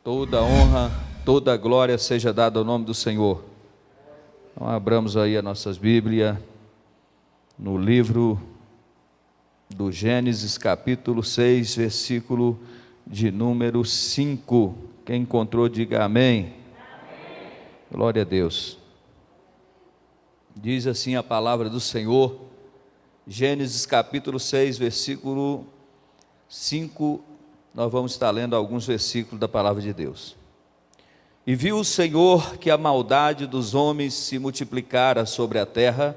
Toda honra, toda glória seja dada ao nome do Senhor. Então abramos aí as nossas Bíblias no livro do Gênesis capítulo 6, versículo de número 5. Quem encontrou diga amém. Amém. Glória a Deus. Diz assim a palavra do Senhor, Gênesis capítulo 6, versículo 5. Nós vamos estar lendo alguns versículos da palavra de Deus. E viu o Senhor que a maldade dos homens se multiplicara sobre a terra,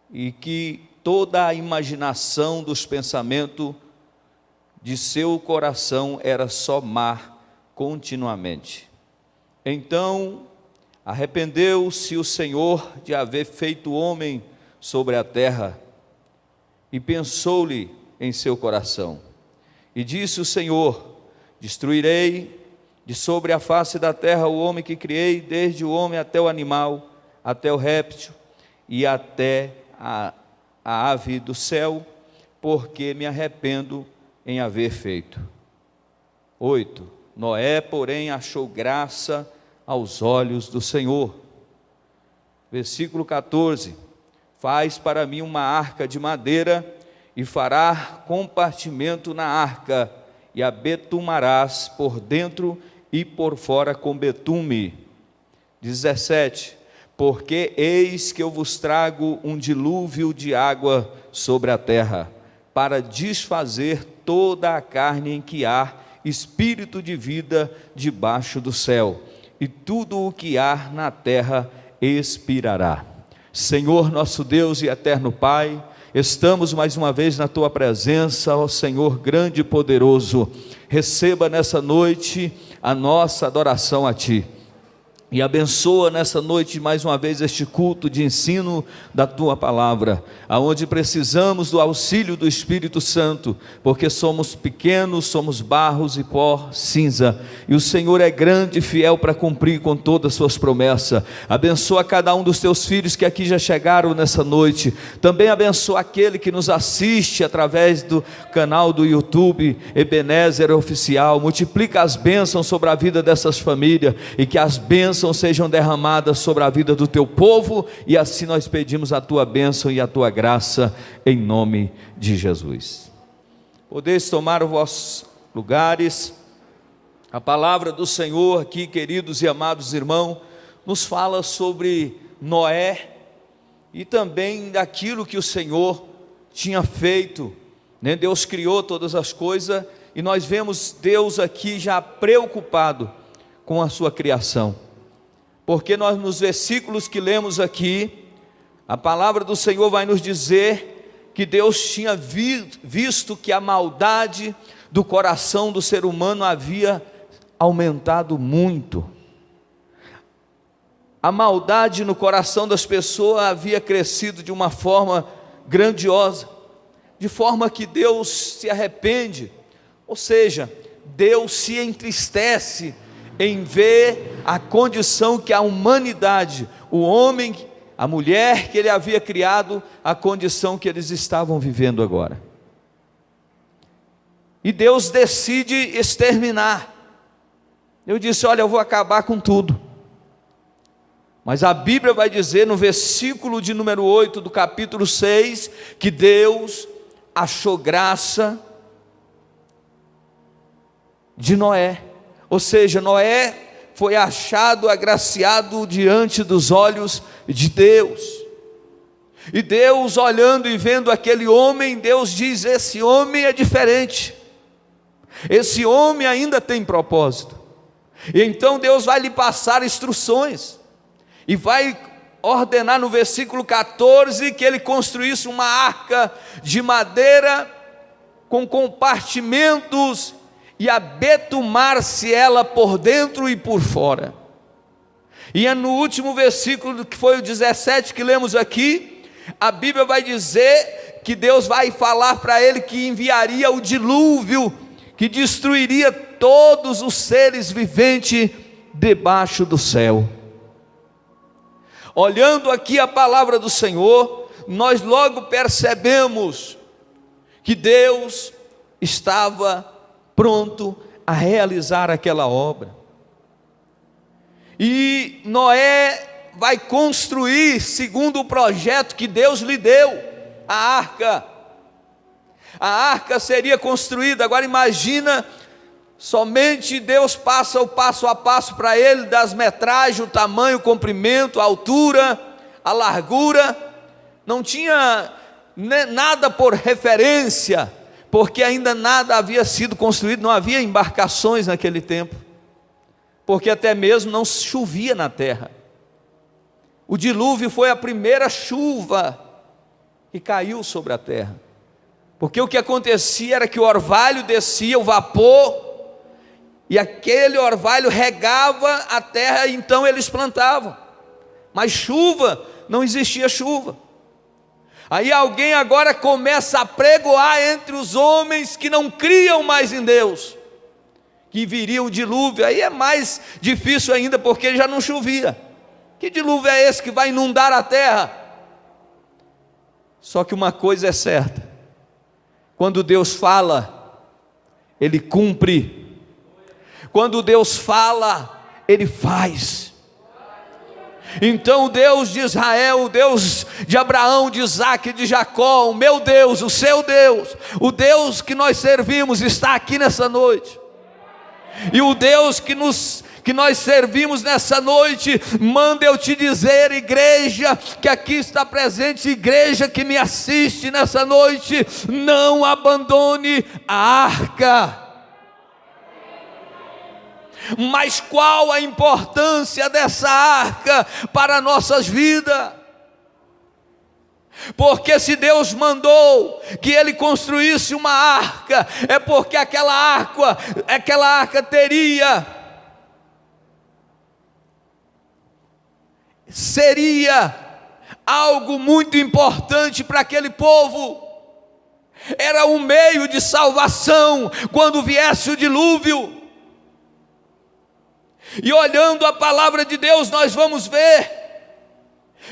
e que toda a imaginação dos pensamentos de seu coração era só má continuamente. Então arrependeu-se o Senhor de haver feito o homem sobre a terra, e pensou-lhe em seu coração. E disse o Senhor: destruirei de sobre a face da terra o homem que criei, desde o homem até o animal, até o réptil e até a ave do céu, porque me arrependo em haver feito. 8. Noé, porém, achou graça aos olhos do Senhor. Versículo 14. Faz para mim uma arca de madeira, e fará compartimento na arca, e a betumarás por dentro e por fora com betume. 17. Porque eis que eu vos trago um dilúvio de água sobre a terra, para desfazer toda a carne em que há espírito de vida debaixo do céu, e tudo o que há na terra expirará. Senhor nosso Deus e eterno Pai, estamos mais uma vez na Tua presença, ó Senhor grande e poderoso. Receba nessa noite a nossa adoração a Ti, e abençoa nessa noite mais uma vez este culto de ensino da Tua palavra, aonde precisamos do auxílio do Espírito Santo, porque somos pequenos, somos barros e pó cinza, e o Senhor é grande e fiel para cumprir com todas as suas promessas. Abençoa cada um dos Teus filhos que aqui já chegaram nessa noite. Também abençoa aquele que nos assiste através do canal do YouTube Ebenezer Oficial. Multiplica as bênçãos sobre a vida dessas famílias, e que as bênçãos sejam derramadas sobre a vida do Teu povo, e assim nós pedimos a Tua bênção e a Tua graça, em nome de Jesus. Podeis tomar os vossos lugares. A palavra do Senhor aqui, queridos e amados irmãos, nos fala sobre Noé, e também daquilo que o Senhor tinha feito, né? Deus criou todas as coisas, e nós vemos Deus aqui já preocupado com a sua criação, porque nós, nos versículos que lemos aqui, a palavra do Senhor vai nos dizer que Deus tinha visto que a maldade do coração do ser humano havia aumentado muito. A maldade no coração das pessoas havia crescido de uma forma grandiosa, de forma que Deus se arrepende, ou seja, Deus se entristece em ver a condição que a humanidade, o homem, a mulher que Ele havia criado, a condição que eles estavam vivendo agora. E Deus decide exterminar. Eu disse: olha, eu vou acabar com tudo. Mas a Bíblia vai dizer no versículo de número 8 do capítulo 6, que Deus achou graça de Noé. Ou seja, Noé foi achado, agraciado diante dos olhos de Deus. E Deus, olhando e vendo aquele homem, Deus diz: esse homem é diferente, esse homem ainda tem propósito. E então Deus vai lhe passar instruções, e vai ordenar no versículo 14, que ele construísse uma arca de madeira, com compartimentos, e a betumar-se ela por dentro e por fora. E é no último versículo, que foi o 17 que lemos aqui, a Bíblia vai dizer que Deus vai falar para ele que enviaria o dilúvio, que destruiria todos os seres viventes debaixo do céu. Olhando aqui a palavra do Senhor, nós logo percebemos que Deus estava pronto a realizar aquela obra. E Noé vai construir segundo o projeto que Deus lhe deu, a arca. A arca seria construída. Agora imagina, somente Deus passa o passo a passo para ele, das metragens, o tamanho, o comprimento, a altura, a largura. Não tinha nada por referência, porque ainda nada havia sido construído, não havia embarcações naquele tempo, porque até mesmo não chovia na terra. O dilúvio foi a primeira chuva que caiu sobre a terra, porque o que acontecia era que o orvalho descia, o vapor, e aquele orvalho regava a terra, e então eles plantavam, mas chuva, não existia chuva. Aí alguém agora começa a pregoar entre os homens que não criam mais em Deus, que viria o dilúvio. Aí é mais difícil ainda, porque já não chovia. Que dilúvio é esse que vai inundar a terra? Só que uma coisa é certa: quando Deus fala, Ele cumpre. Quando Deus fala, Ele faz. Então o Deus de Israel, o Deus de Abraão, de Isaac e de Jacó, o meu Deus, o seu Deus, o Deus que nós servimos, está aqui nessa noite. E o Deus que nós servimos nessa noite, manda eu te dizer, igreja que aqui está presente, igreja que me assiste nessa noite, não abandone a arca. Mas qual a importância dessa arca para nossas vidas? Porque se Deus mandou que ele construísse uma arca, é porque aquela arca seria algo muito importante para aquele povo. Era um meio de salvação quando viesse o dilúvio. E olhando a palavra de Deus, nós vamos ver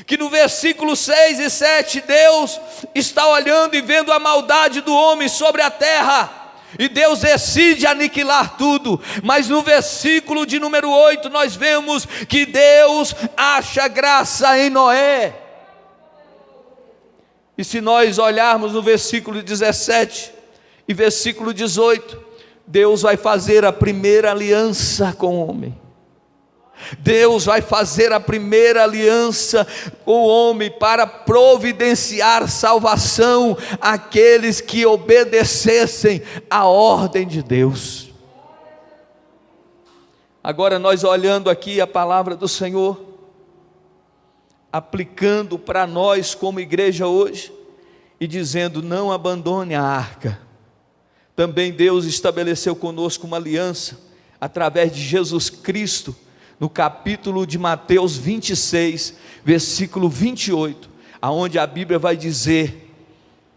que no versículo 6 e 7, Deus está olhando e vendo a maldade do homem sobre a terra, e Deus decide aniquilar tudo. Mas no versículo de número 8, nós vemos que Deus acha graça em Noé. E se nós olharmos no versículo 17 e versículo 18, Deus vai fazer a primeira aliança com o homem. Deus vai fazer a primeira aliança com o homem para providenciar salvação àqueles que obedecessem à ordem de Deus. Agora nós olhando aqui a palavra do Senhor, aplicando para nós como igreja hoje, e dizendo: não abandone a arca. Também Deus estabeleceu conosco uma aliança, através de Jesus Cristo, no capítulo de Mateus 26, versículo 28, aonde a Bíblia vai dizer: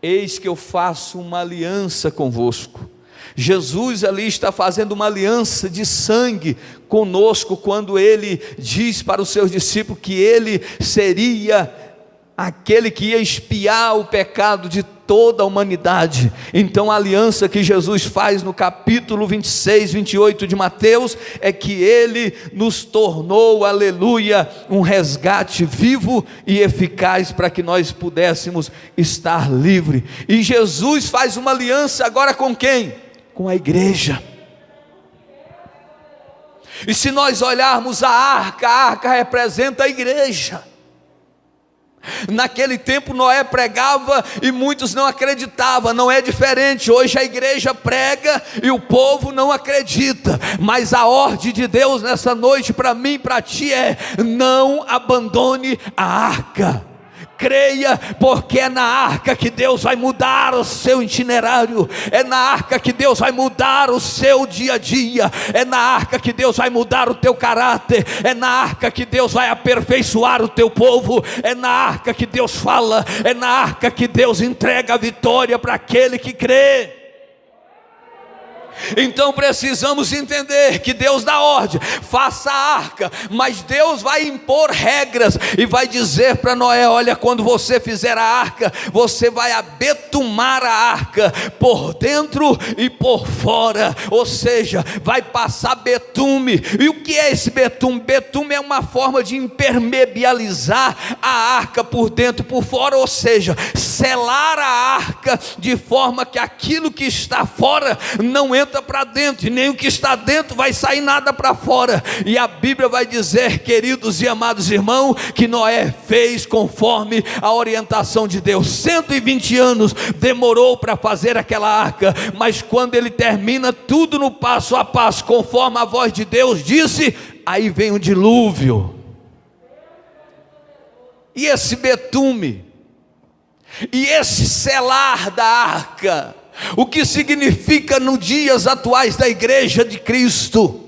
eis que eu faço uma aliança convosco. Jesus ali está fazendo uma aliança de sangue conosco, quando ele diz para os seus discípulos que ele seria aquele que ia expiar o pecado de toda a humanidade. Então a aliança que Jesus faz no capítulo 26, 28 de Mateus, é que ele nos tornou, aleluia, um resgate vivo e eficaz, para que nós pudéssemos estar livres. E Jesus faz uma aliança agora com quem? Com a igreja. E se nós olharmos a arca representa a igreja. Naquele tempo Noé pregava e muitos não acreditavam. Não é diferente, hoje a igreja prega e o povo não acredita. Mas a ordem de Deus nessa noite para mim e para ti é: não abandone a arca. Creia, porque é na arca que Deus vai mudar o seu itinerário, é na arca que Deus vai mudar o seu dia a dia, é na arca que Deus vai mudar o teu caráter, é na arca que Deus vai aperfeiçoar o teu povo, é na arca que Deus fala, é na arca que Deus entrega a vitória para aquele que crê. Então precisamos entender que Deus dá ordem, faça a arca, mas Deus vai impor regras e vai dizer para Noé: olha, quando você fizer a arca, você vai abetumar a arca por dentro e por fora, ou seja, vai passar betume. E o que é esse betume? Betume é uma forma de impermeabilizar a arca por dentro e por fora, ou seja, selar a arca de forma que aquilo que está fora não entra para dentro, e nem o que está dentro vai sair nada para fora. E a Bíblia vai dizer, queridos e amados irmãos, que Noé fez conforme a orientação de Deus. 120 anos demorou para fazer aquela arca, mas quando ele termina tudo no passo a passo, conforme a voz de Deus disse, aí vem o dilúvio. E esse betume, e esse selar da arca, o que significa nos dias atuais da igreja de Cristo,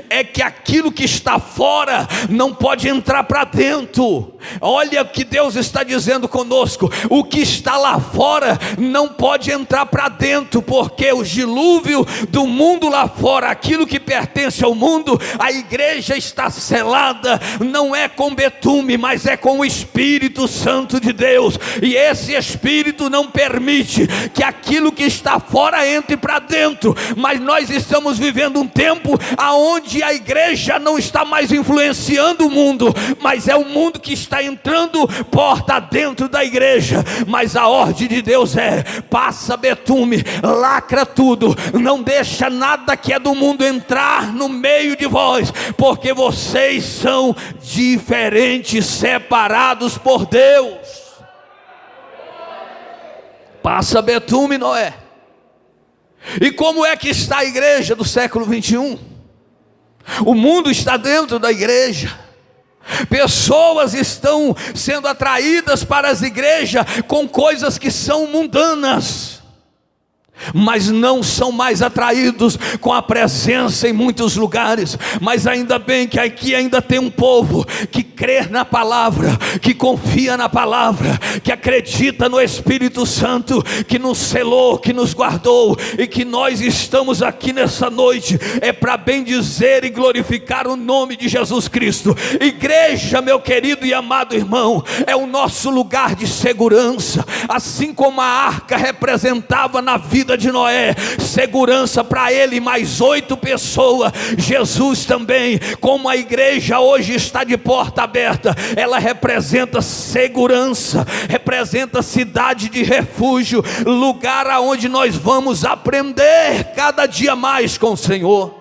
é que aquilo que está fora não pode entrar para dentro. Olha o que Deus está dizendo conosco: o que está lá fora não pode entrar para dentro, porque o dilúvio do mundo lá fora, aquilo que pertence ao mundo, a igreja está selada, não é com betume, mas é com o Espírito Santo de Deus, e esse Espírito não permite que aquilo que está fora entre para dentro. Mas nós estamos vivendo um tempo onde a igreja não está mais influenciando o mundo, mas é o mundo que está entrando porta dentro da igreja. Mas a ordem de Deus é: passa betume, lacra tudo, não deixa nada que é do mundo entrar no meio de vós, porque vocês são diferentes, separados por Deus. Passa betume, Noé. E como é que está a igreja do século 21? O mundo está dentro da igreja, pessoas estão sendo atraídas para as igrejas com coisas que são mundanas, mas não são mais atraídos com a presença em muitos lugares. Mas ainda bem que aqui ainda tem um povo que crê na palavra, que confia na palavra, que acredita no Espírito Santo, que nos selou, que nos guardou, e que nós estamos aqui nessa noite é para bendizer e glorificar o nome de Jesus Cristo. Igreja, meu querido e amado irmão, é o nosso lugar de segurança, assim como a arca representava na vida de Noé segurança para ele e mais 8 pessoas. Jesus também, como a igreja hoje está de porta aberta, ela representa segurança, representa cidade de refúgio, lugar aonde nós vamos aprender cada dia mais com o Senhor.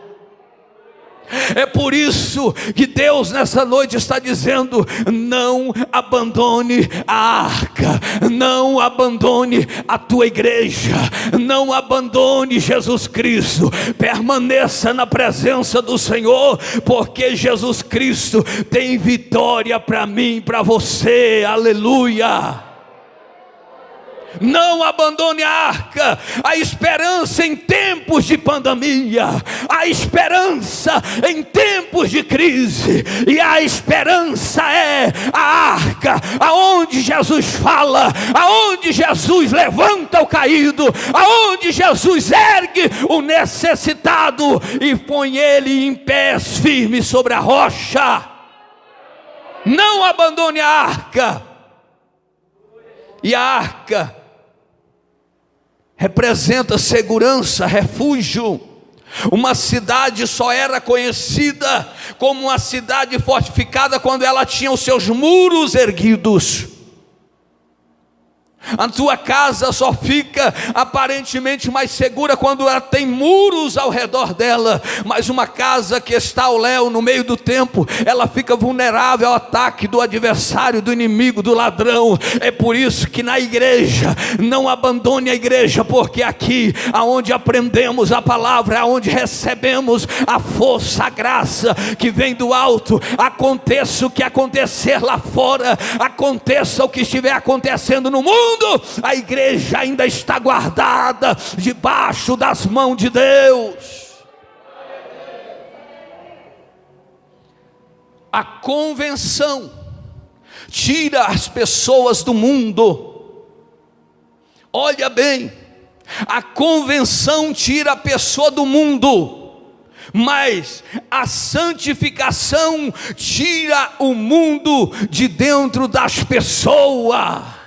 É por isso que Deus nessa noite está dizendo: não abandone a arca, não abandone a tua igreja, não abandone Jesus Cristo, permaneça na presença do Senhor, porque Jesus Cristo tem vitória para mim e para você. Aleluia! Não abandone a arca, a esperança em tempos de pandemia, a esperança em tempos de crise, e a esperança é a arca, aonde Jesus fala, aonde Jesus levanta o caído, aonde Jesus ergue o necessitado e põe ele em pés firmes sobre a rocha. Não abandone a arca. E a arca representa segurança, refúgio. Uma cidade só era conhecida como uma cidade fortificada quando ela tinha os seus muros erguidos. A tua casa só fica aparentemente mais segura quando ela tem muros ao redor dela. Mas uma casa que está ao léu no meio do tempo, ela fica vulnerável ao ataque do adversário, do inimigo, do ladrão. É por isso que na igreja, não abandone a igreja, porque aqui aonde aprendemos a palavra, aonde recebemos a força, a graça que vem do alto. Aconteça o que acontecer lá fora, aconteça o que estiver acontecendo no mundo, a igreja ainda está guardada debaixo das mãos de Deus. A convenção tira as pessoas do mundo. Olha bem, A convenção tira a pessoa do mundo, mas a santificação tira o mundo de dentro das pessoas.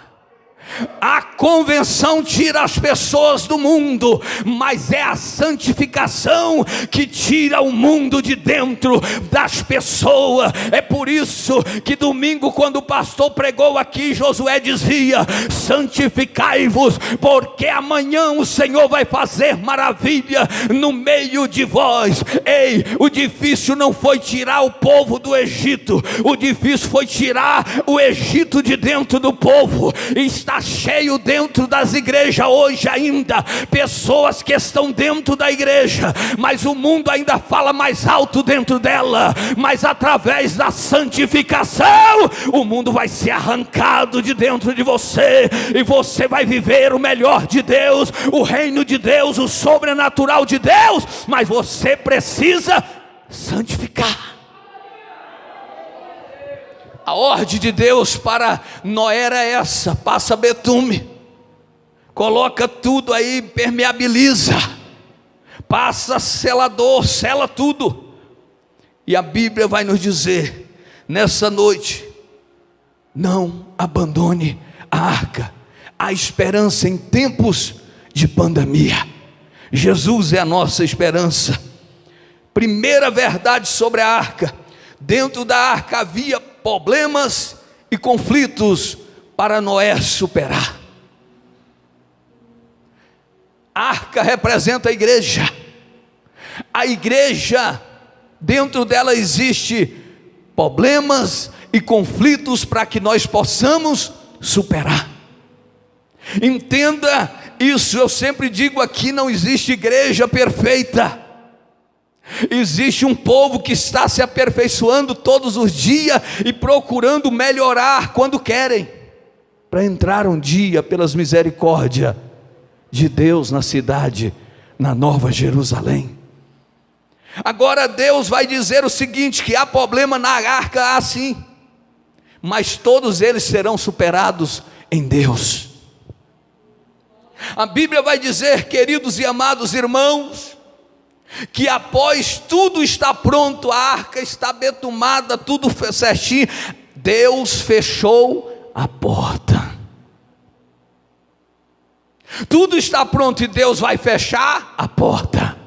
A convenção tira as pessoas do mundo, mas é a santificação que tira o mundo de dentro das pessoas. É por isso que domingo, quando o pastor pregou aqui, Josué dizia: santificai-vos, porque amanhã o Senhor vai fazer maravilha no meio de vós. Ei, o difícil não foi tirar o povo do Egito, o difícil foi tirar o Egito de dentro do povo. E está cheio dentro das igrejas hoje ainda, pessoas que estão dentro da igreja, mas o mundo ainda fala mais alto dentro dela. Mas através da santificação, o mundo vai ser arrancado de dentro de você, e você vai viver o melhor de Deus, o reino de Deus, o sobrenatural de Deus. Mas você precisa santificar. A ordem de Deus para Noé era essa: passa betume, coloca tudo aí, permeabiliza, passa selador, sela tudo. E a Bíblia vai nos dizer nessa noite: não abandone a arca. Há esperança em tempos de pandemia. Jesus é a nossa esperança. Primeira verdade sobre a arca: dentro da arca havia problemas e conflitos para Noé superar. A arca representa a igreja. A igreja, dentro dela existe problemas e conflitos para que nós possamos superar. Entenda isso. Eu sempre digo aqui: não existe igreja perfeita. Existe um povo que está se aperfeiçoando todos os dias e procurando melhorar quando querem, para entrar um dia pelas misericórdias de Deus na cidade, na Nova Jerusalém. Agora Deus vai dizer o seguinte: que há problema na arca, há sim, mas todos eles serão superados em Deus. A Bíblia vai dizer, queridos e amados irmãos, que após tudo estar pronto, a arca está betumada, tudo certinho, Deus fechou a porta. Tudo está pronto e Deus vai fechar a porta.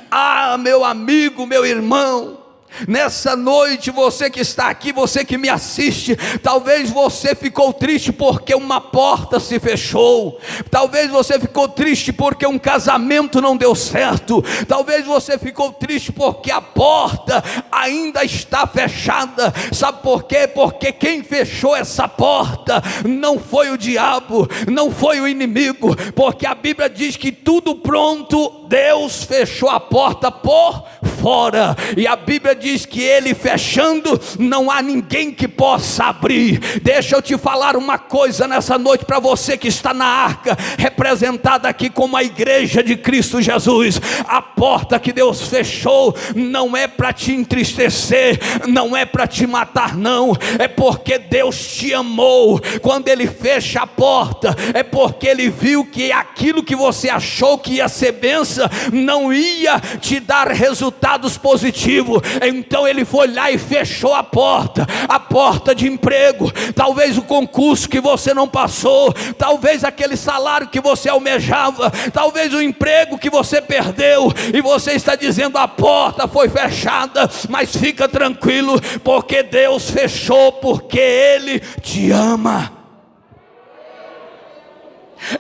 Ah, meu amigo, meu irmão, nessa noite, você que está aqui, você que me assiste, talvez você ficou triste porque uma porta se fechou, talvez você ficou triste porque um casamento não deu certo, talvez você ficou triste porque a porta ainda está fechada. Sabe por quê? Porque quem fechou essa porta não foi o diabo, não foi o inimigo, porque a Bíblia diz que tudo pronto, Deus fechou a porta por fora, e a Bíblia diz que ele fechando, não há ninguém que possa abrir. Deixa eu te falar uma coisa nessa noite para você que está na arca, representada aqui como a igreja de Cristo Jesus. A porta que Deus fechou não é para te entristecer, não é para te matar, não, é porque Deus te amou. Quando ele fecha a porta, é porque ele viu que aquilo que você achou que ia ser bênção, não ia te dar resultados positivos. Então ele foi lá e fechou a porta de emprego, talvez o concurso que você não passou, talvez aquele salário que você almejava, talvez o emprego que você perdeu, e você está dizendo: a porta foi fechada. Mas fica tranquilo, porque Deus fechou, porque Ele te ama.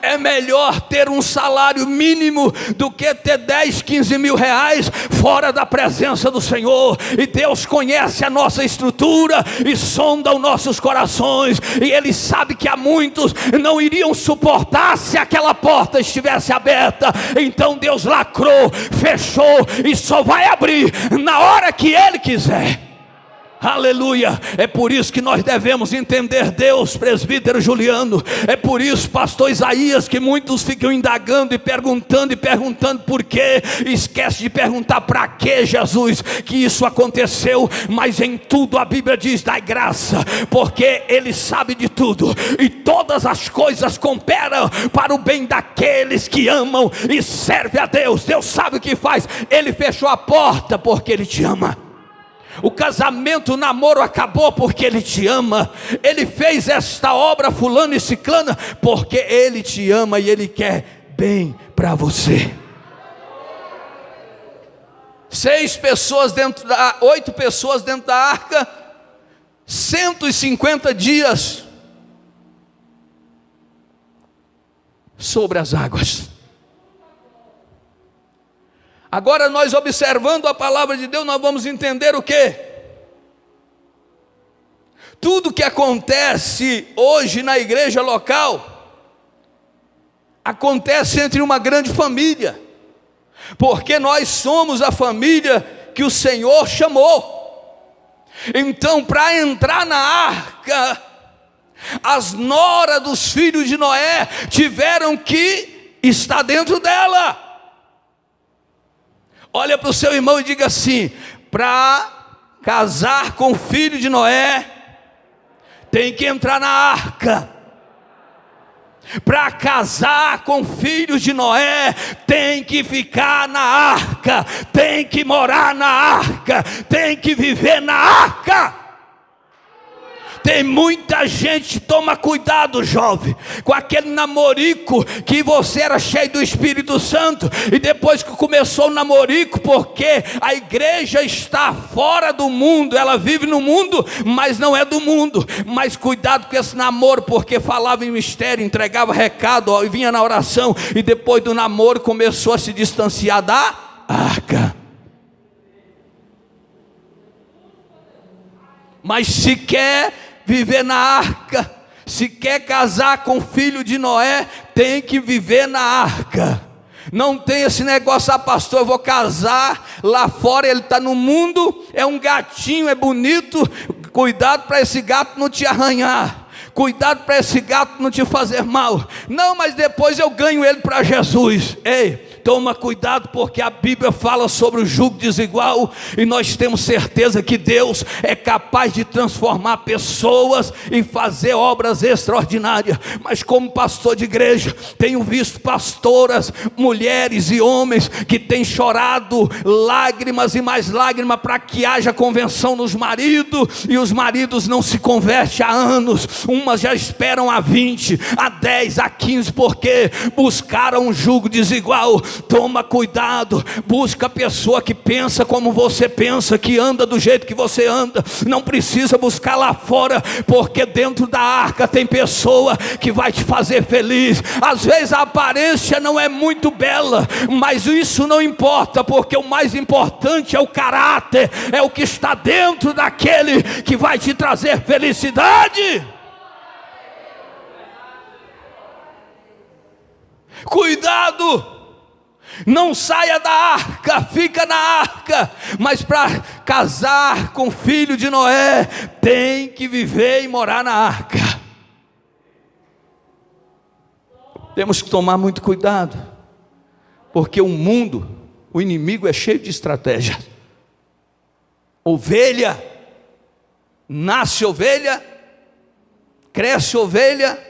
É melhor ter um salário mínimo do que ter 10, 15 mil reais fora da presença do Senhor. E Deus conhece a nossa estrutura e sonda os nossos corações, e Ele sabe que há muitos não iriam suportar se aquela porta estivesse aberta. Então Deus lacrou, fechou, e só vai abrir na hora que Ele quiser. Aleluia, é por isso que nós devemos entender Deus, presbítero Juliano. É por isso, pastor Isaías, que muitos ficam indagando e perguntando por quê. Esquece de perguntar para que, Jesus, que isso aconteceu. Mas em tudo a Bíblia diz: dai graça, porque Ele sabe de tudo, e todas as coisas cooperam para o bem daqueles que amam e servem a Deus. Deus sabe o que faz. Ele fechou a porta porque Ele te ama. O casamento, o namoro acabou porque Ele te ama. Ele fez esta obra, fulano e ciclana, porque Ele te ama e Ele quer bem para você. 8 pessoas dentro da arca, 150 dias sobre as águas. Agora nós, observando a palavra de Deus, nós vamos entender o quê? Tudo que acontece hoje na igreja local acontece entre uma grande família, porque nós somos a família que o Senhor chamou. Então, para entrar na arca, as noras dos filhos de Noé tiveram que estar dentro dela. Olha para o seu irmão e diga assim: para casar com o filho de Noé, tem que entrar na arca. Para casar com filhos de Noé, tem que ficar na arca, tem que morar na arca, tem que viver na arca. Tem muita gente, toma cuidado, jovem, com aquele namorico que você era cheio do Espírito Santo, e depois que começou o namorico, porque a igreja está fora do mundo, ela vive no mundo, mas não é do mundo. Mas cuidado com esse namoro, porque falava em mistério, entregava recado, e vinha na oração, e depois do namoro começou a se distanciar da arca. Mas se quer viver na arca, se quer casar com o filho de Noé, tem que viver na arca. Não tem esse negócio: ah, pastor, eu vou casar lá fora, ele está no mundo, é um gatinho, é bonito, cuidado para esse gato não te arranhar, cuidado para esse gato não te fazer mal. Não, mas depois eu ganho ele para Jesus. Ei, toma cuidado, porque a Bíblia fala sobre o jugo desigual, e nós temos certeza que Deus é capaz de transformar pessoas e fazer obras extraordinárias. Mas como pastor de igreja, tenho visto pastoras, mulheres e homens que têm chorado lágrimas e mais lágrimas para que haja convenção nos maridos, e os maridos não se convertem há anos. Umas já esperam há 20, há 10, há 15, porque buscaram um jugo desigual. Toma cuidado, busca a pessoa que pensa como você pensa, que anda do jeito que você anda. Não precisa buscar lá fora, porque dentro da arca tem pessoa que vai te fazer feliz. Às vezes a aparência não é muito bela, mas isso não importa, porque o mais importante é o caráter, é o que está dentro daquele que vai te trazer felicidade. Cuidado, não saia da arca, fica na arca. Mas para casar com o filho de Noé, tem que viver e morar na arca. Temos que tomar muito cuidado, porque o mundo, o inimigo é cheio de estratégia. Ovelha, nasce ovelha, cresce ovelha,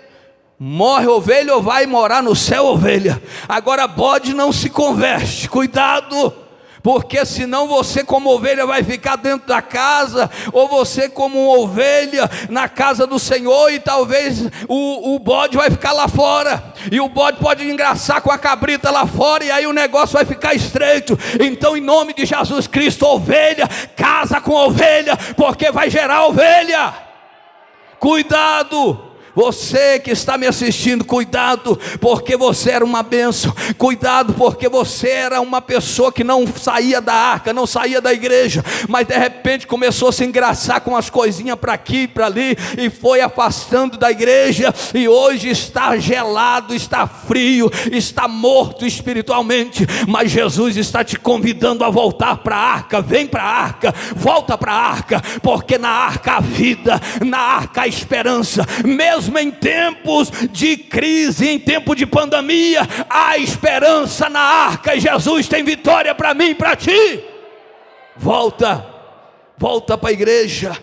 morre ovelha ou vai morar no céu ovelha. Agora bode não se converte, cuidado, porque senão você como ovelha vai ficar dentro da casa, ou você como uma ovelha na casa do Senhor, e talvez o bode vai ficar lá fora, e o bode pode engraçar com a cabrita lá fora, e aí o negócio vai ficar estreito. Então, em nome de Jesus Cristo, ovelha, casa com ovelha, porque vai gerar ovelha. Cuidado, Você que está me assistindo, cuidado, porque você era uma bênção. Cuidado, porque você era uma pessoa que não saía da arca, não saía da igreja, mas de repente começou a se engraçar com as coisinhas para aqui e para ali, e foi afastando da igreja, e hoje está gelado, está frio, está morto espiritualmente. Mas Jesus está te convidando a voltar para a arca. Vem para a arca, volta para a arca, porque na arca há vida, na arca há esperança. Mesmo em tempos de crise, em tempo de pandemia, há esperança na arca, e Jesus tem vitória para mim e para ti. Volta para a igreja.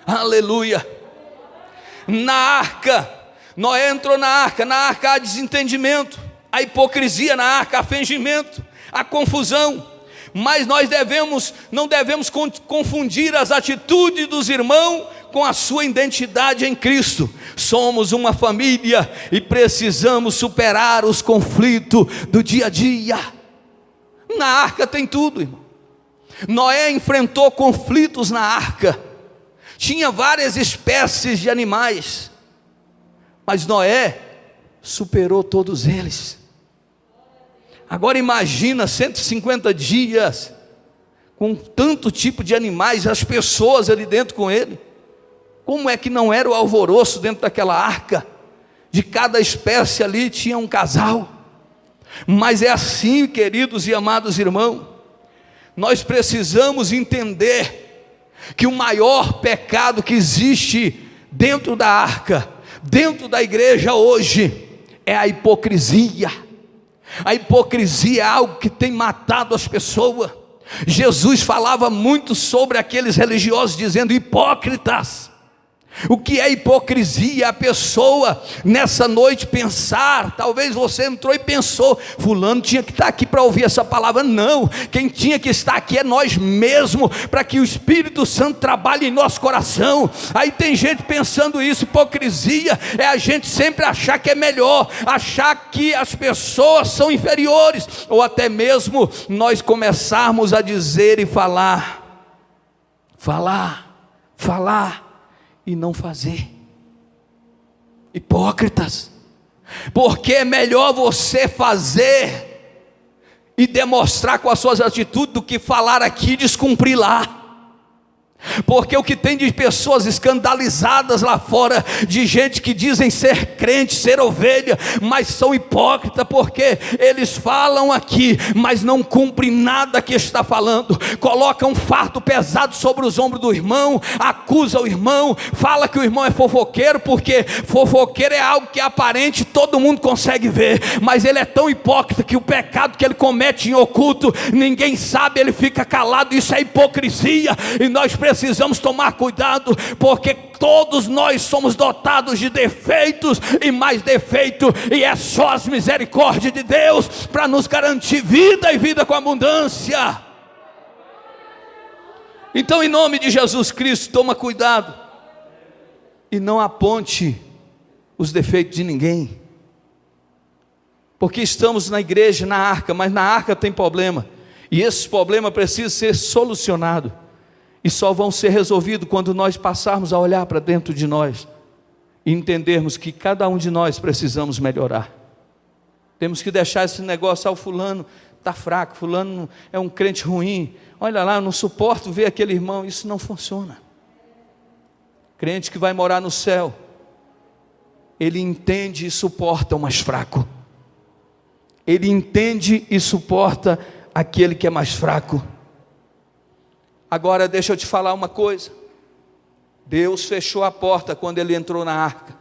Aleluia. Na arca, Noé entrou na arca há desentendimento, há hipocrisia na arca, há fingimento, há confusão. Mas nós não devemos confundir as atitudes dos irmãos com a sua identidade em Cristo. Somos uma família e precisamos superar os conflitos do dia a dia. Na arca tem tudo, irmão. Noé enfrentou conflitos na arca. Tinha várias espécies de animais, mas Noé superou todos eles. Agora imagina 150 dias com tanto tipo de animais, as pessoas ali dentro com ele. Como é que não era o alvoroço dentro daquela arca? De cada espécie ali tinha um casal. Mas é assim, queridos e amados irmãos, nós precisamos entender que o maior pecado que existe dentro da arca, dentro da igreja hoje, é a hipocrisia. A hipocrisia é algo que tem matado as pessoas. Jesus falava muito sobre aqueles religiosos, dizendo: hipócritas. O que é hipocrisia? A pessoa nessa noite pensar, talvez você entrou e pensou, fulano tinha que estar aqui para ouvir essa palavra. Não, quem tinha que estar aqui é nós mesmos, para que o Espírito Santo trabalhe em nosso coração. Aí tem gente pensando isso. Hipocrisia é a gente sempre achar que é melhor, achar que as pessoas são inferiores, ou até mesmo nós começarmos a dizer e falar e não fazer. Hipócritas. Porque é melhor você fazer e demonstrar com as suas atitudes do que falar aqui e descumprir lá. Porque o que tem de pessoas escandalizadas lá fora, de gente que dizem ser crente, ser ovelha, mas são hipócritas, porque eles falam aqui, mas não cumprem nada que está falando. Coloca um fardo pesado sobre os ombros do irmão, acusa o irmão, fala que o irmão é fofoqueiro, porque fofoqueiro é algo que é aparente, todo mundo consegue ver, mas ele é tão hipócrita que o pecado que ele comete em oculto, ninguém sabe, ele fica calado. Isso é hipocrisia, e nós precisamos tomar cuidado, porque todos nós somos dotados de defeitos e mais defeito, e é só as misericórdias de Deus para nos garantir vida e vida com abundância. Então, em nome de Jesus Cristo, toma cuidado e não aponte os defeitos de ninguém, porque estamos na igreja, na arca, mas na arca tem problema, e esses problemas precisam ser solucionados. E só vão ser resolvidos quando nós passarmos a olhar para dentro de nós e entendermos que cada um de nós precisamos melhorar. Temos que deixar esse negócio: fulano está fraco, fulano é um crente ruim, olha lá, eu não suporto ver aquele irmão. Isso não funciona. Crente que vai morar no céu, ele entende e suporta o mais fraco. Ele entende e suporta aquele que é mais fraco. Agora deixa eu te falar uma coisa. Deus fechou a porta quando ele entrou na arca.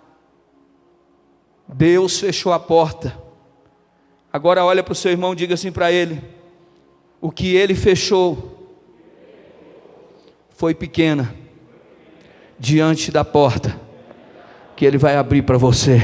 Deus fechou a porta. Agora olha para o seu irmão e diga assim para ele: o que ele fechou foi pequena diante da porta que ele vai abrir para você.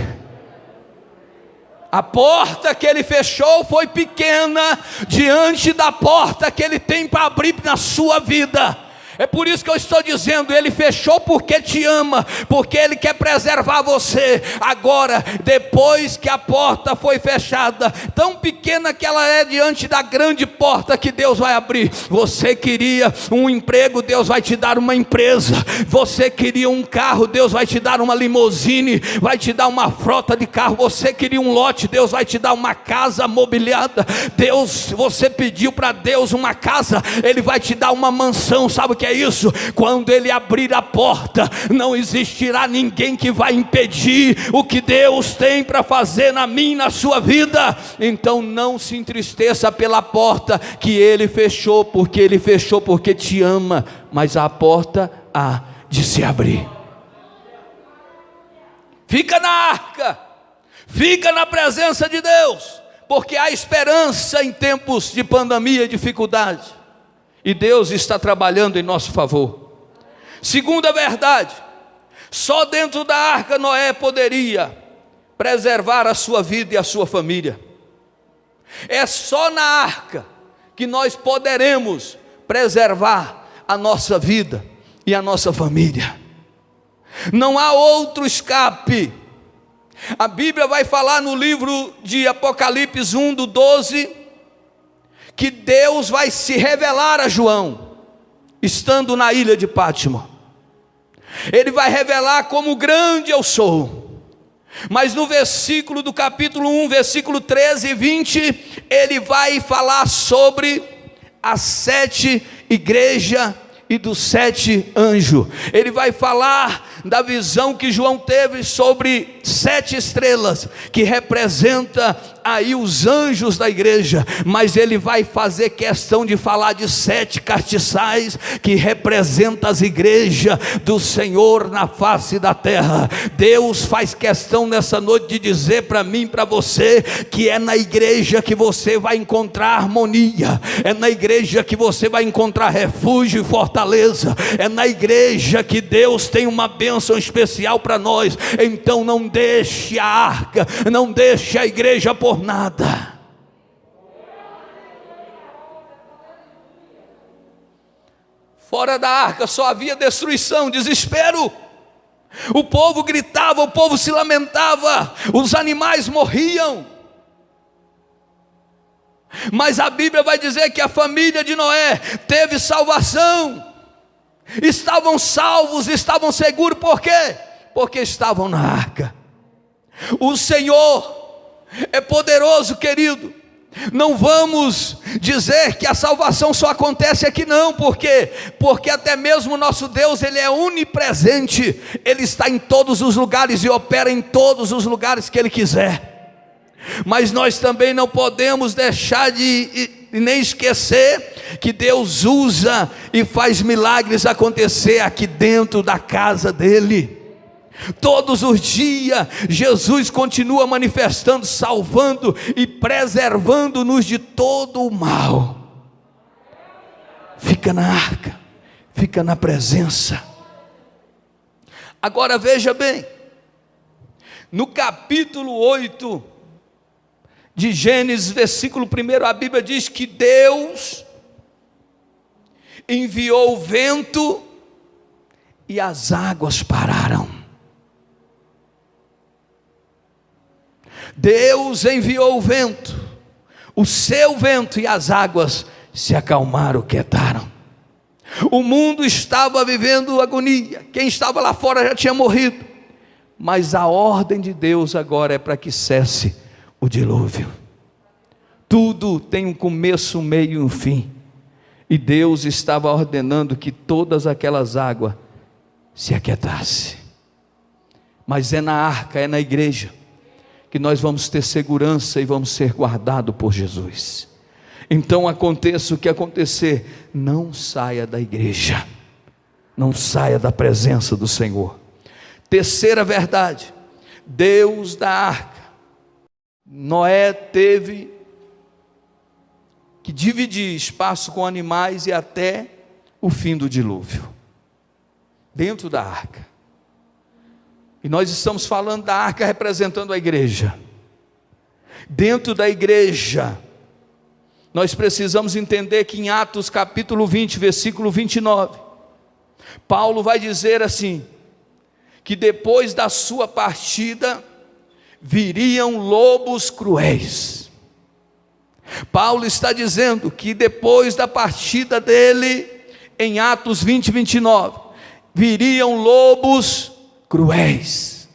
A porta que ele fechou foi pequena diante da porta que ele tem para abrir na sua vida. É por isso que eu estou dizendo, Ele fechou porque te ama, porque Ele quer preservar você. Agora, depois que a porta foi fechada, tão pequena que ela é diante da grande porta que Deus vai abrir. Você queria um emprego, Deus vai te dar uma empresa. Você queria um carro, Deus vai te dar uma limusine, vai te dar uma frota de carro. Você queria um lote, Deus vai te dar uma casa mobiliada. Você pediu para Deus uma casa, Ele vai te dar uma mansão. Sabe o que é isso? Quando Ele abrir a porta, não existirá ninguém que vai impedir o que Deus tem para fazer na minha e na sua vida. Então não se entristeça pela porta que Ele fechou, porque Ele fechou porque te ama, mas a porta há de se abrir. Fica na arca, fica na presença de Deus, porque há esperança em tempos de pandemia e dificuldade, e Deus está trabalhando em nosso favor. Segunda verdade, só dentro da arca Noé poderia preservar a sua vida e a sua família. É só na arca que nós poderemos preservar a nossa vida e a nossa família. Não há outro escape. A Bíblia vai falar no livro de Apocalipse 1:12, que Deus vai se revelar a João, estando na ilha de Pátimo. Ele vai revelar como grande eu sou. Mas no versículo do capítulo 1, versículo 13 e 20, ele vai falar sobre as 7 igrejas e dos 7 anjos. Ele vai falar da visão que João teve sobre 7 estrelas, que representa aí os anjos da igreja, mas ele vai fazer questão de falar de 7 castiçais, que representa as igrejas do Senhor na face da terra. Deus faz questão nessa noite de dizer para mim e para você, que é na igreja que você vai encontrar harmonia, é na igreja que você vai encontrar refúgio e fortaleza, é na igreja que Deus tem uma bênção especial para nós. Então não deixe a arca, não deixe a igreja por nada. Fora da arca só havia destruição, desespero. O povo gritava, o povo se lamentava, os animais morriam. Mas a Bíblia vai dizer que a família de Noé teve salvação. Estavam salvos, estavam seguros. Por quê? Porque estavam na arca. O Senhor é poderoso, querido. Não vamos dizer que a salvação só acontece aqui, não. Por quê? Porque até mesmo o nosso Deus, Ele é onipresente. Ele está em todos os lugares e opera em todos os lugares que Ele quiser. Mas nós também não podemos deixar de nem esquecer que Deus usa e faz milagres acontecer aqui dentro da casa dEle. Todos os dias Jesus continua manifestando, salvando e preservando-nos de todo o mal. Fica na arca, fica na presença. Agora veja bem, no capítulo 8 de Gênesis, versículo 1, a Bíblia diz que Deus enviou o vento e as águas pararam. Deus enviou o vento, o seu vento, e as águas se acalmaram, quietaram. O mundo estava vivendo agonia, quem estava lá fora já tinha morrido, mas a ordem de Deus agora é para que cesse o dilúvio. Tudo tem um começo, um meio e um fim, e Deus estava ordenando que todas aquelas águas se aquietassem. Mas é na arca, é na igreja que nós vamos ter segurança e vamos ser guardados por Jesus. Então aconteça o que acontecer, não saia da igreja, não saia da presença do Senhor. Terceira verdade, Deus da arca. Noé teve que dividir espaço com animais e até o fim do dilúvio, dentro da arca. E nós estamos falando da arca representando a igreja. Dentro da igreja, nós precisamos entender que em Atos capítulo 20, versículo 29, Paulo vai dizer assim, que depois da sua partida, viriam lobos cruéis. Paulo está dizendo que depois da partida dele, em Atos 20, 29, viriam lobos cruéis.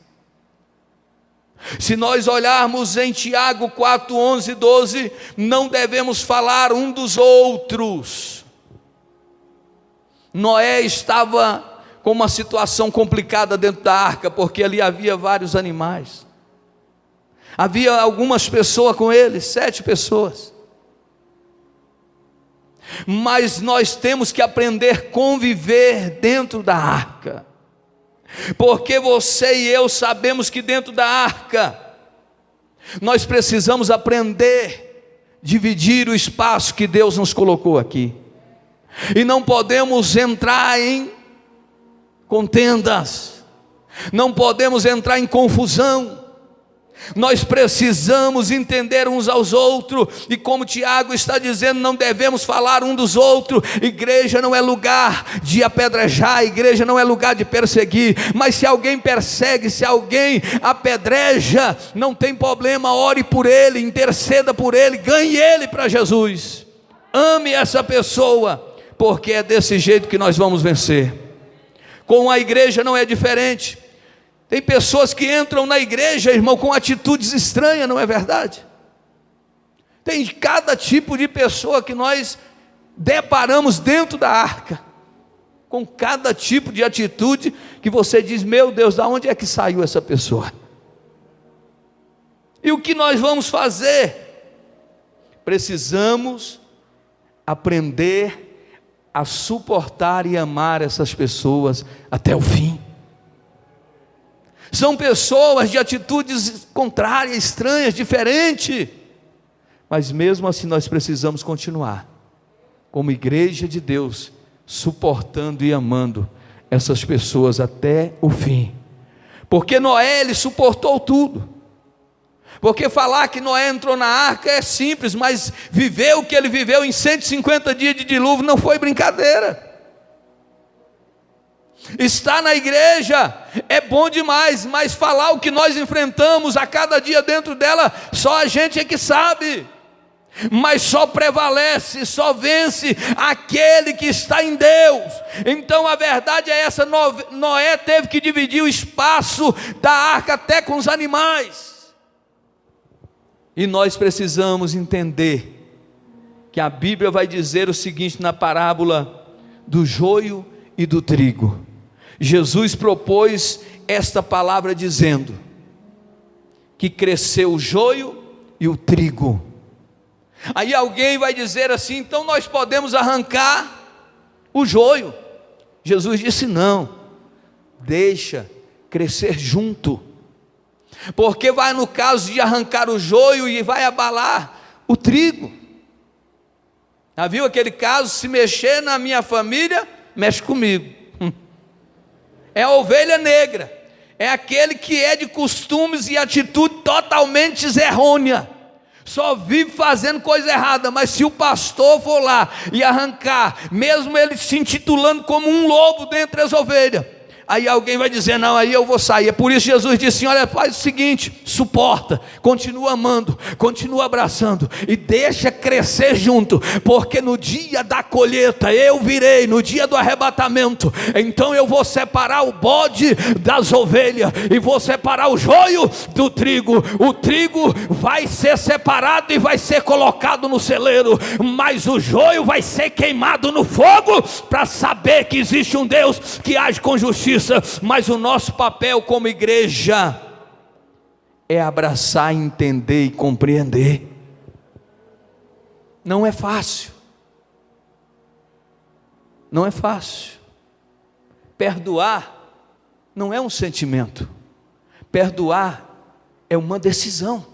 Se nós olharmos em Tiago 4, 11 e 12, não devemos falar um dos outros. Noé estava com uma situação complicada dentro da arca, porque ali havia vários animais. Havia algumas pessoas com ele, 7 pessoas. Mas nós temos que aprender a conviver dentro da arca. Porque você e eu sabemos que dentro da arca, nós precisamos aprender a dividir o espaço que Deus nos colocou aqui. E não podemos entrar em contendas, não podemos entrar em confusão. Nós precisamos entender uns aos outros, e como Tiago está dizendo, não devemos falar um dos outros. Igreja não é lugar de apedrejar, igreja não é lugar de perseguir, mas se alguém persegue, se alguém apedreja, não tem problema, ore por ele, interceda por ele, ganhe ele para Jesus, ame essa pessoa, porque é desse jeito que nós vamos vencer. Com a igreja não é diferente. Tem pessoas que entram na igreja, irmão, com atitudes estranhas, não é verdade? Tem cada tipo de pessoa que nós deparamos dentro da arca, com cada tipo de atitude que você diz, meu Deus, de onde é que saiu essa pessoa? E o que nós vamos fazer? Precisamos aprender a suportar e amar essas pessoas até o fim. São pessoas de atitudes contrárias, estranhas, diferentes, mas mesmo assim nós precisamos continuar, como igreja de Deus, suportando e amando essas pessoas até o fim. Porque Noé, ele suportou tudo. Porque falar que Noé entrou na arca é simples, mas viver o que ele viveu em 150 dias de dilúvio não foi brincadeira. Estar na igreja é bom demais, mas falar o que nós enfrentamos a cada dia dentro dela, só a gente é que sabe. Mas só prevalece, só vence aquele que está em Deus. Então a verdade é essa, Noé teve que dividir o espaço da arca até com os animais. E nós precisamos entender que a Bíblia vai dizer o seguinte na parábola do joio e do trigo. Jesus propôs esta palavra dizendo que cresceu o joio e o trigo. Aí alguém vai dizer assim, então nós podemos arrancar o joio. Jesus disse não, deixa crescer junto, porque vai no caso de arrancar o joio e vai abalar o trigo. Já viu aquele caso, se mexer na minha família, mexe comigo. É a ovelha negra, é aquele que é de costumes e atitude totalmente errônea, só vive fazendo coisa errada, mas se o pastor for lá e arrancar, mesmo ele se intitulando como um lobo dentre as ovelhas, aí alguém vai dizer, não, aí eu vou sair. É por isso Jesus disse, olha, faz o seguinte, suporta, continua amando, continua abraçando, e deixa crescer junto, porque no dia da colheita, eu virei, no dia do arrebatamento, então eu vou separar o bode das ovelhas, e vou separar o joio do trigo. O trigo vai ser separado e vai ser colocado no celeiro, mas o joio vai ser queimado no fogo, para saber que existe um Deus que age com justiça. Mas o nosso papel como igreja é abraçar, entender e compreender. Não é fácil, não é fácil. Perdoar não é um sentimento, perdoar é uma decisão,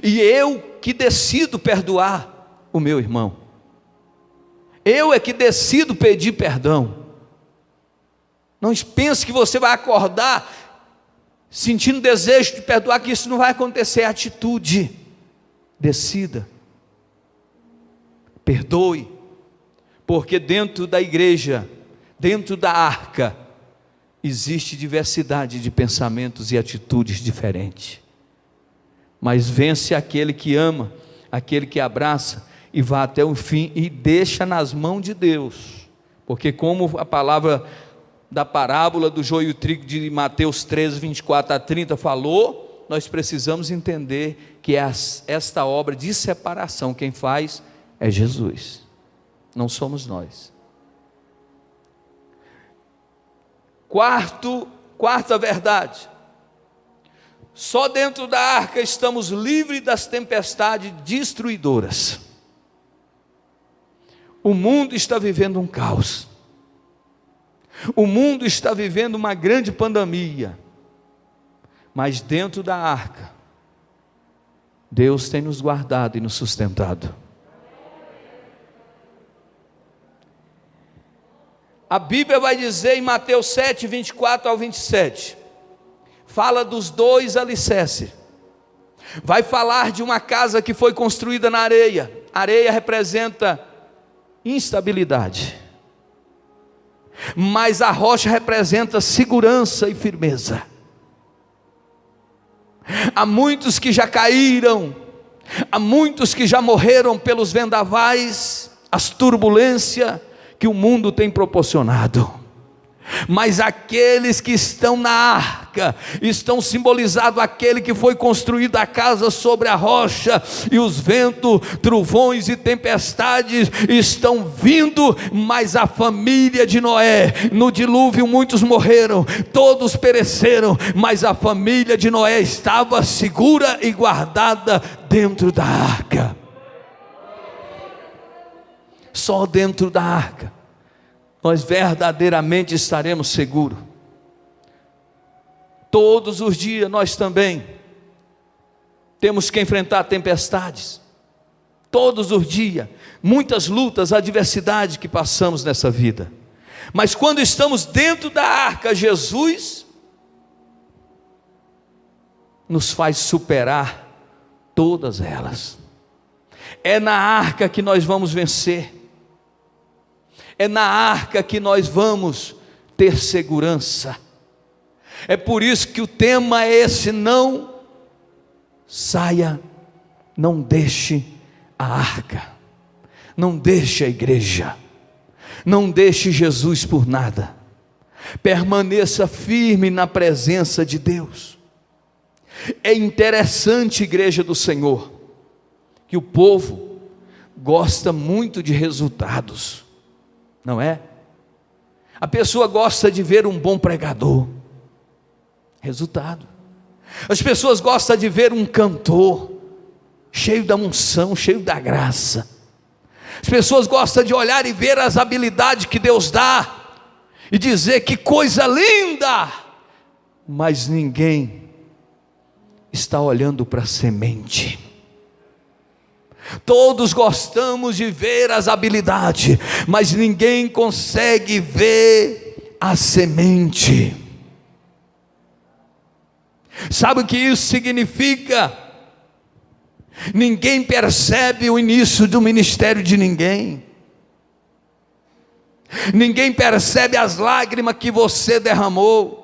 e eu que decido perdoar o meu irmão, eu é que decido pedir perdão. Não pense que você vai acordar sentindo desejo de perdoar, que isso não vai acontecer. É atitude. Decida, perdoe, porque dentro da igreja dentro da arca existe diversidade de pensamentos e atitudes diferentes, mas vence aquele que ama, aquele que abraça e vai até o fim e deixa nas mãos de Deus, porque como a palavra da parábola do joio e o trigo de Mateus 13, 24 a 30 falou, nós precisamos entender que esta obra de separação, quem faz é Jesus, não somos nós. Quarta verdade, só dentro da arca estamos livres das tempestades destruidoras. O mundo está vivendo um caos, o mundo está vivendo uma grande pandemia, mas dentro da arca, Deus tem nos guardado e nos sustentado. A Bíblia vai dizer em Mateus 7, 24 ao 27, fala dos dois alicerces, vai falar de uma casa que foi construída na areia. Areia representa instabilidade, mas a rocha representa segurança e firmeza. Há muitos que já caíram, há muitos que já morreram pelos vendavais, as turbulências que o mundo tem proporcionado, mas aqueles que estão na arca, estão simbolizados aquele que foi construído a casa sobre a rocha, e os ventos, trovões e tempestades estão vindo, mas a família de Noé, no dilúvio muitos morreram, todos pereceram, mas a família de Noé estava segura e guardada dentro da arca. Só dentro da arca nós verdadeiramente estaremos seguros. Todos os dias nós também temos que enfrentar tempestades, todos os dias, muitas lutas, adversidades que passamos nessa vida, mas quando estamos dentro da arca, Jesus nos faz superar todas elas. É na arca que nós vamos vencer, é na arca que nós vamos ter segurança. É por isso que o tema é esse: não saia, não deixe a arca, não deixe a igreja, não deixe Jesus por nada, permaneça firme na presença de Deus. É interessante, igreja do Senhor, que o povo gosta muito de resultados, não é? A pessoa gosta de ver um bom pregador, resultado. As pessoas gostam de ver um cantor cheio da unção, cheio da graça. As pessoas gostam de olhar e ver as habilidades que Deus dá e dizer que coisa linda, mas ninguém está olhando para a semente. Todos gostamos de ver as habilidades, mas ninguém consegue ver a semente. Sabe o que isso significa? Ninguém percebe o início do ministério de ninguém. Ninguém percebe as lágrimas que você derramou.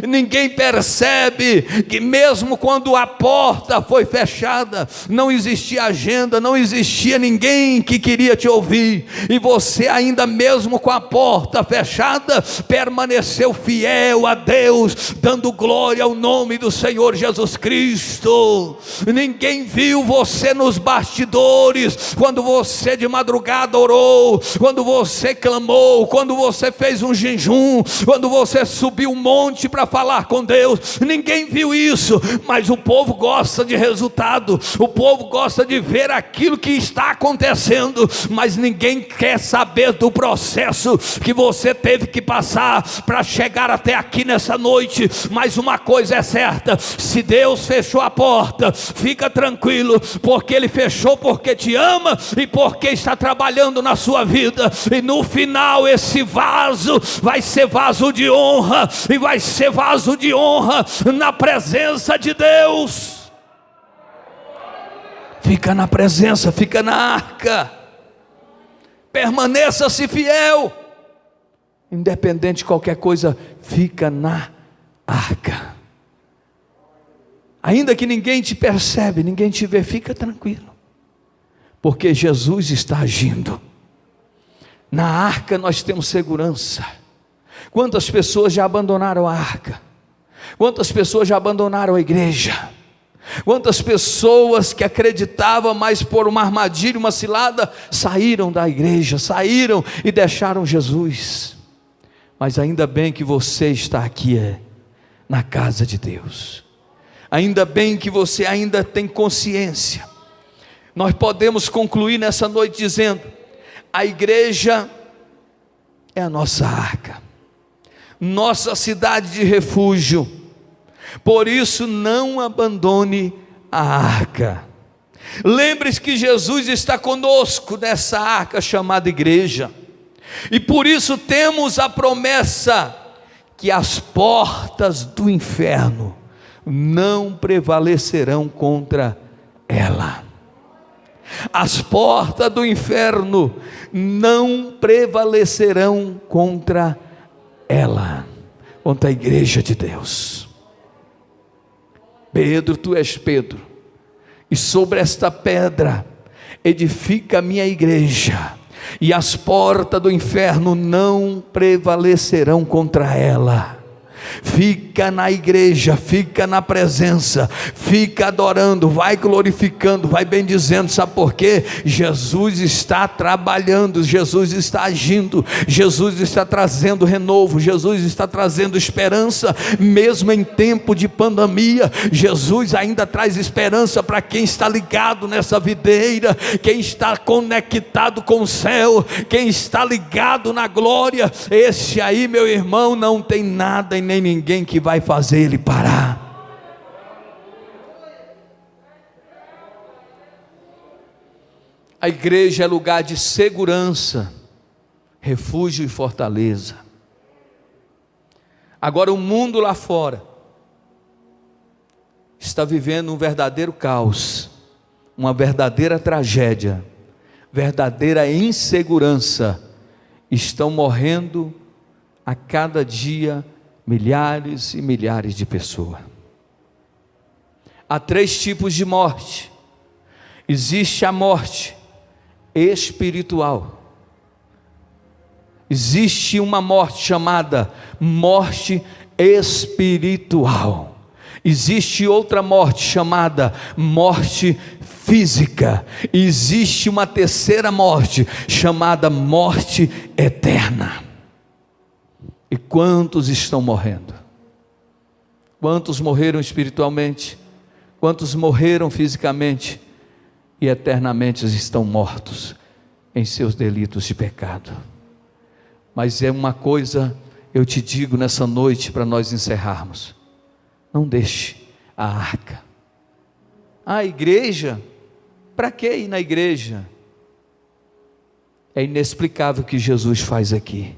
Ninguém percebe que mesmo quando a porta foi fechada, não existia agenda, não existia ninguém que queria te ouvir, e você ainda mesmo com a porta fechada, permaneceu fiel a Deus, dando glória ao nome do Senhor Jesus Cristo. Ninguém viu você nos bastidores, quando você de madrugada orou, quando você clamou, quando você fez um jejum, quando você subiu um monte para falar com Deus. Ninguém viu isso, mas o povo gosta de resultado, o povo gosta de ver aquilo que está acontecendo, mas ninguém quer saber do processo que você teve que passar para chegar até aqui nessa noite. Mas uma coisa é certa: se Deus fechou a porta, fica tranquilo, porque Ele fechou porque te ama e porque está trabalhando na sua vida, e no final esse vaso vai ser vaso de honra, e vai ser vaso de honra na presença de Deus. Fica na presença, fica na arca, permaneça-se fiel. independente de qualquer coisa, fica na arca. Ainda que ninguém te percebe, ninguém te vê, fica tranquilo, porque Jesus está agindo. Na arca nós temos segurança. Quantas pessoas já abandonaram a arca? Quantas pessoas já abandonaram a igreja? Quantas pessoas que acreditavam, mas por uma armadilha, uma cilada, saíram da igreja, saíram e deixaram Jesus. Mas ainda bem que você está aqui, na casa de Deus. Ainda bem que você ainda tem consciência. Nós podemos concluir nessa noite dizendo: a igreja é a nossa arca, nossa cidade de refúgio. Por isso não abandone a arca. Lembre-se que Jesus está conosco nessa arca chamada igreja, e por isso temos a promessa que as portas do inferno não prevalecerão contra ela. As portas do inferno não prevalecerão contra ela, contra a igreja de Deus. Pedro, tu és Pedro, e sobre esta pedra edifica a minha igreja, e as portas do inferno não prevalecerão contra ela. Fica na igreja, fica na presença, fica adorando, vai glorificando, vai bendizendo. Sabe por quê? Jesus está trabalhando, Jesus está agindo, Jesus está trazendo renovo, Jesus está trazendo esperança, mesmo em tempo de pandemia. Jesus ainda traz esperança para quem está ligado nessa videira, quem está conectado com o céu, quem está ligado na glória. Esse aí, meu irmão, não tem nada e nem ninguém que vai fazer ele parar. A igreja é lugar de segurança, refúgio e fortaleza. Agora o mundo lá fora está vivendo um verdadeiro caos, uma verdadeira tragédia, verdadeira insegurança. Estão morrendo a cada dia milhares e milhares de pessoas. Há 3 tipos de morte. Existe a morte espiritual. Existe uma morte chamada morte espiritual. Existe outra morte chamada morte física. Existe uma terceira morte chamada morte eterna. E quantos estão morrendo? Quantos morreram espiritualmente? Quantos morreram fisicamente? E eternamente estão mortos em seus delitos de pecado. Mas é uma coisa, eu te digo nessa noite, para nós encerrarmos: não deixe a arca. A igreja, para que ir na igreja? É inexplicável o que Jesus faz aqui.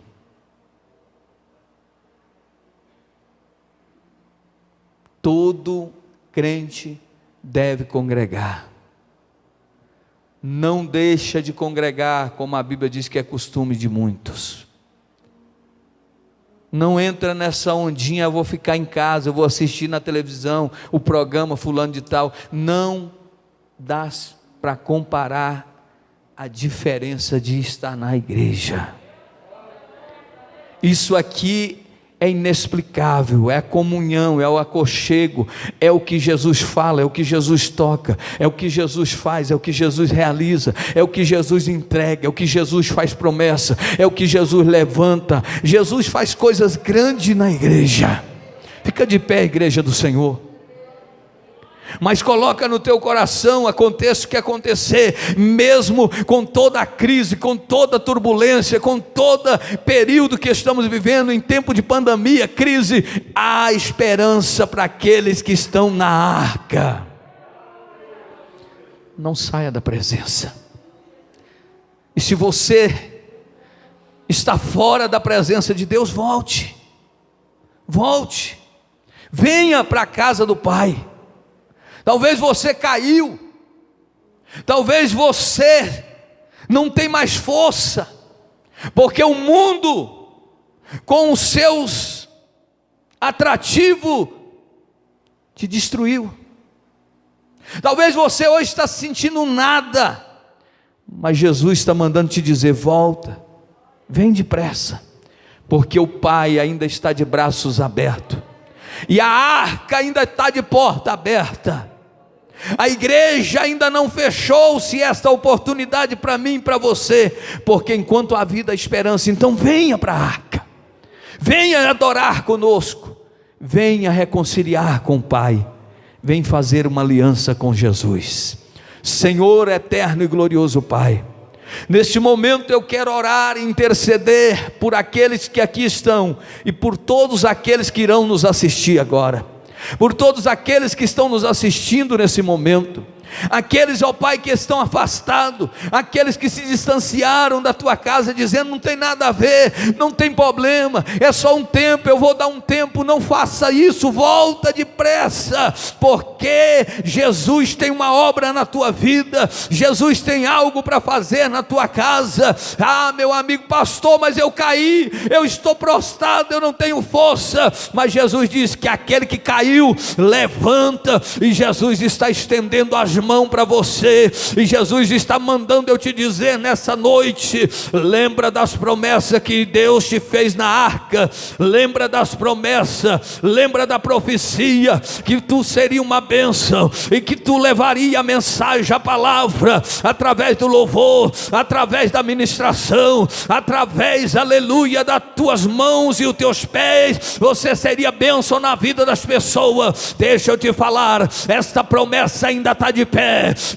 Todo crente deve congregar. Não deixa de congregar, como a Bíblia diz que é costume de muitos. Não entra nessa ondinha: eu vou ficar em casa, eu vou assistir na televisão o programa fulano de tal. Não dá para comparar a diferença de estar na igreja. Isso aqui é inexplicável, é a comunhão, é o aconchego, é o que Jesus fala, é o que Jesus toca, é o que Jesus faz, é o que Jesus realiza, é o que Jesus entrega, é o que Jesus faz promessa, é o que Jesus levanta. Jesus faz coisas grandes na igreja. Fica de pé, igreja do Senhor. Mas coloca no teu coração, aconteça o que acontecer, mesmo com toda a crise, com toda a turbulência, com todo período que estamos vivendo em tempo de pandemia, crise, há esperança para aqueles que estão na arca. Não saia da presença. E se você está fora da presença de Deus, volte, venha para a casa do Pai. Talvez você caiu, talvez você não tem mais força, porque o mundo com os seus atrativos, te destruiu. Talvez você hoje está sentindo nada, mas Jesus está mandando te dizer: volta, vem depressa, porque o Pai ainda está de braços abertos, e a arca ainda está de porta aberta. A igreja ainda não fechou-se esta oportunidade para mim e para você, porque enquanto há vida, há esperança. Então venha para a arca, venha adorar conosco, venha reconciliar com o Pai, vem fazer uma aliança com Jesus. Senhor eterno e glorioso Pai, neste momento eu quero orar e interceder por aqueles que aqui estão, e por todos aqueles que irão nos assistir agora, por todos aqueles que estão nos assistindo nesse momento, aqueles, ó Pai, que estão afastados, aqueles que se distanciaram da tua casa, dizendo: não tem nada a ver, não tem problema, é só um tempo, eu vou dar um tempo. Não faça isso, volta depressa, porque Jesus tem uma obra na tua vida, Jesus tem algo para fazer na tua casa. Ah, meu amigo pastor, mas eu caí, eu estou prostrado, eu não tenho força. Mas Jesus diz que aquele que caiu, levanta, e Jesus está estendendo as mão para você, e Jesus está mandando eu te dizer nessa noite: lembra das promessas que Deus te fez na arca, lembra das promessas, lembra da profecia, que tu seria uma bênção, e que tu levaria a mensagem, a palavra, através do louvor, através da ministração, através, aleluia, das tuas mãos e os teus pés, você seria bênção na vida das pessoas. Deixa eu te falar, esta promessa ainda está de pé.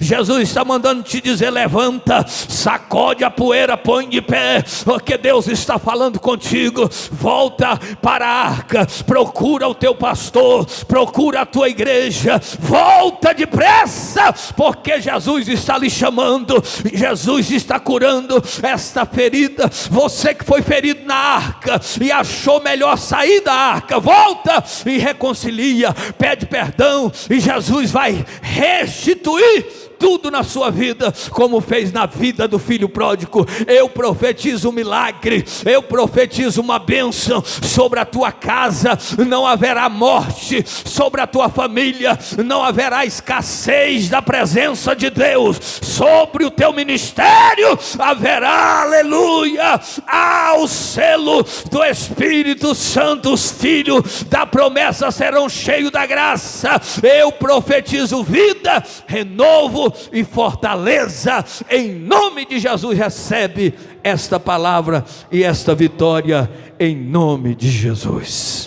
Jesus está mandando te dizer: levanta, sacode a poeira, põe de pé, porque Deus está falando contigo. Volta para a arca, procura o teu pastor, procura a tua igreja, volta depressa, porque Jesus está lhe chamando, Jesus está curando esta ferida. Você que foi ferido na arca e achou melhor sair da arca, volta e reconcilia, pede perdão, e Jesus vai restituir tudo na sua vida, como fez na vida do filho pródigo. Eu profetizo um milagre, eu profetizo uma bênção sobre a tua casa. Não haverá morte sobre a tua família, não haverá escassez da presença de Deus sobre o teu ministério. Haverá, aleluia, o selo do Espírito Santo. Os filhos da promessa serão cheios da graça. Eu profetizo vida, renovo e fortaleza, em nome de Jesus. Recebe esta palavra e esta vitória, em nome de Jesus.